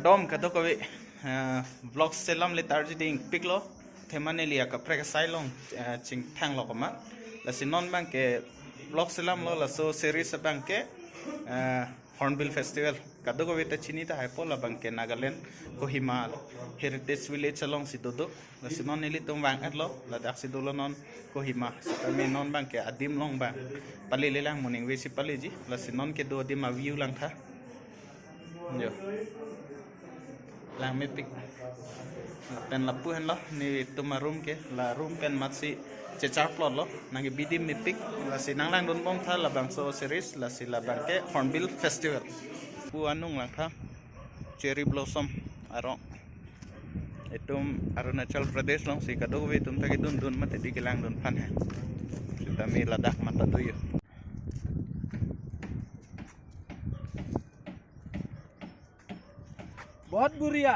Kardom kadokawi vlog selam le tarjiding piklo themane liya kapre ka sailong ching thang lo kama la sinon bang ke vlog selam lo la so series bang ke Hornbill Festival kadokawi ta chini ta hypo la bang ke Nagaland Kohima heritage village along sidodo la sinon nili tum bang atlo la dak sidolo non Kohima kami non bang ke adim long bang pali lelang morning we si pali ji la sinon ke do adim view lang tha yo lang me pick pen la puhen lo ni tuma room ke la room pen matsi che char plot lo nangi bidim me pick la si nang lang don bom tha la bang so series la si la bang ke Hornbill Festival pu anung lang tha cherry blossom aro etum Arunachal Pradesh long si kado we tum tagi dun dun mate di kelang dun pan hai kita mi ladak mata tu yo बहुत बुरिया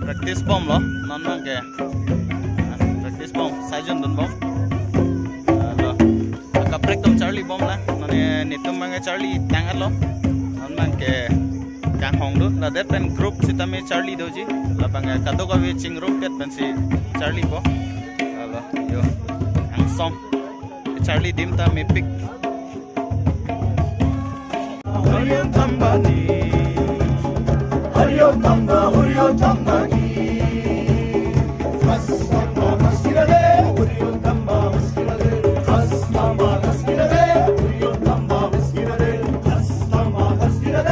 practice bom lo non mang ke practice bom sajon dun bom lo kaprek tum Charlie bom la none nitum mang Charlie tangat lo non mang ke Kang Hong du la det pen group sita me Charlie doji la bang kado ka we ching group ket pen si Charlie bo la yo ang song Charlie dim ta me pick Huriyam tamba ni Huriyam tamba ni Mas tamba maskirale Huriyam tamba maskirale Mas tamba maskirale Huriyam tamba maskirale Mas tamba maskirale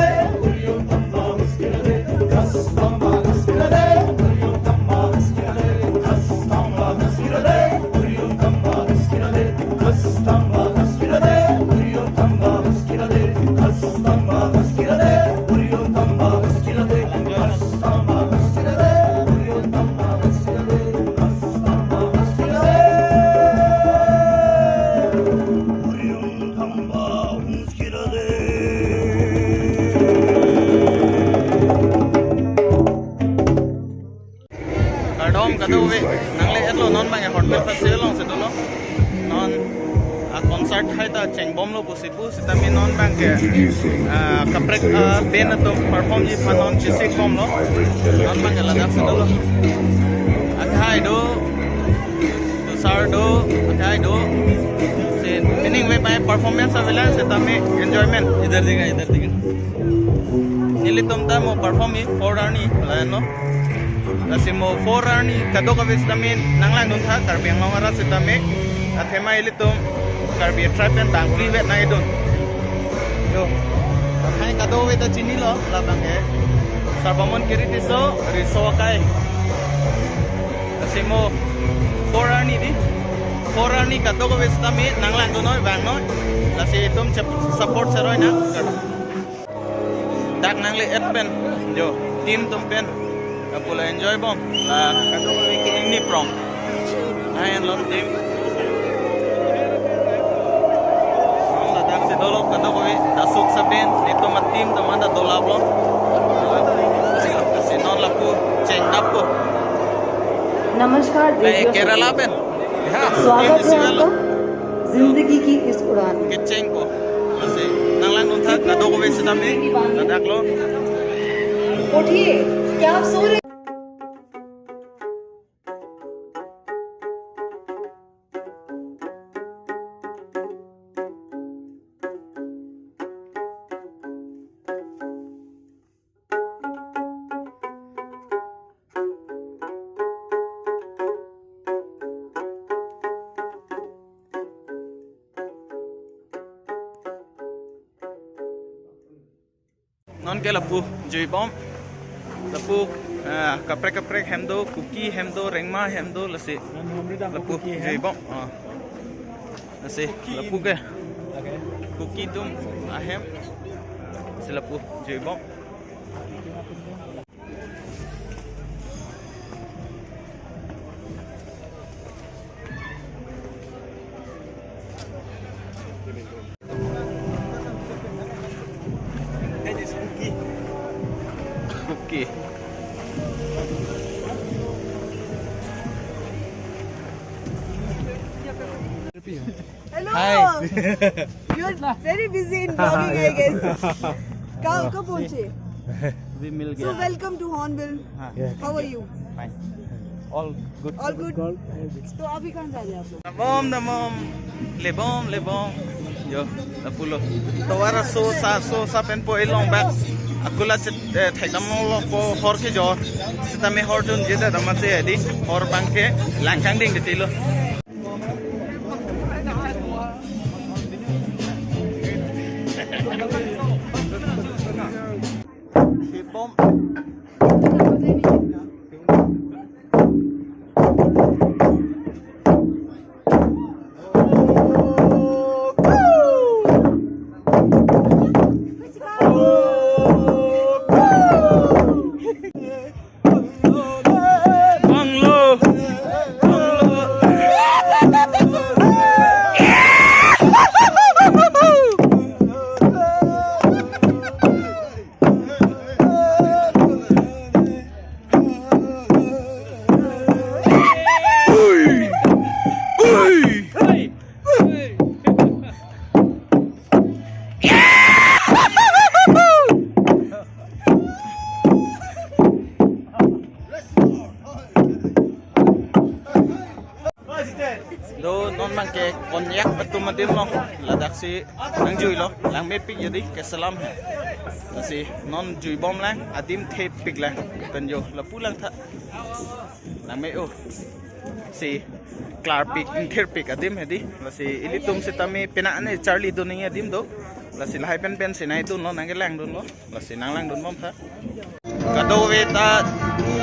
Kadowe nangle etlo non bang Hornbill Festival long se dolo non a concert hai ta chengbom lo pusipu sitami non bang ke kaprek ben to perform ji panon chisik bom lo non bang la dak se dolo akai do to sar do akai do se meaning we by performance avela sitami enjoyment idhar diga nilitum ta mo perform hi for arni la no Asimo forani kado ka vitamin nanglang dun tha Karbi Alun ara sitame athema ilitum Karbi tribe pen dang pri vet na idun yo hai kado we ta chini lo la bange sarbamon kiriti so riso kai asimo forani kado ka vitamin nanglang dun noi bang noi la si tum support seroi na dak nangle et pen yo team tum pen Kapula enjoy bom la kado ke ini prom ayan lot team la dak se dolo kado ko dasuk saben nito mat team to manda dolab lo se non la pu cheng up ko नमस्कार देवियों केरला पे स्वागत है आपका जिंदगी की इस उड़ान के चेंग को ऐसे नंगलांग नुन था कदो को वैसे तमे लदाख लो उठिए क्या आप सो रहे non ke lapu jui bom lapu kaprek hemdo cookie hemdo rengma hemdo lasi lapu jui bom lasi lapu ke cookie tum ahem si lapu jui bom Lucky. Hello. Hi. You're very busy in vlogging, I guess. कब पहुंचे? We मिल So गया. welcome to Hornbill. How are you? Fine. All good. All good. तो अभी कहाँ जा रहे हैं आप लोग? Namom. Lebom. Yo, napulo. Tawara so pen po ilong back. Aku lah thek damo lo po hor ke jo. Kita me hor jun jeda damat se edi. Hor bangke langkang ding ditilo. Bom. Do non mang ke konyak betul madim lo ladak si nang jui lo lang me pik jadi ke salam hai si non jui bom lang adim the pik lang kan yo la pulang tha lang me o si klar pik ther pik adim hedi la si ilitum si tami pena ne charlie do ni adim do la si lai pen si nai tu no nang ke lang dun lo la si nang lang dun bom tha kado veta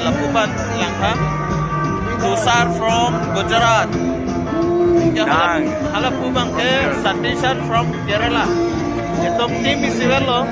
la puban lang tha Tusar from Gujarat. Hala pubang ke Satishan from Kerala. Itu tim isi lo.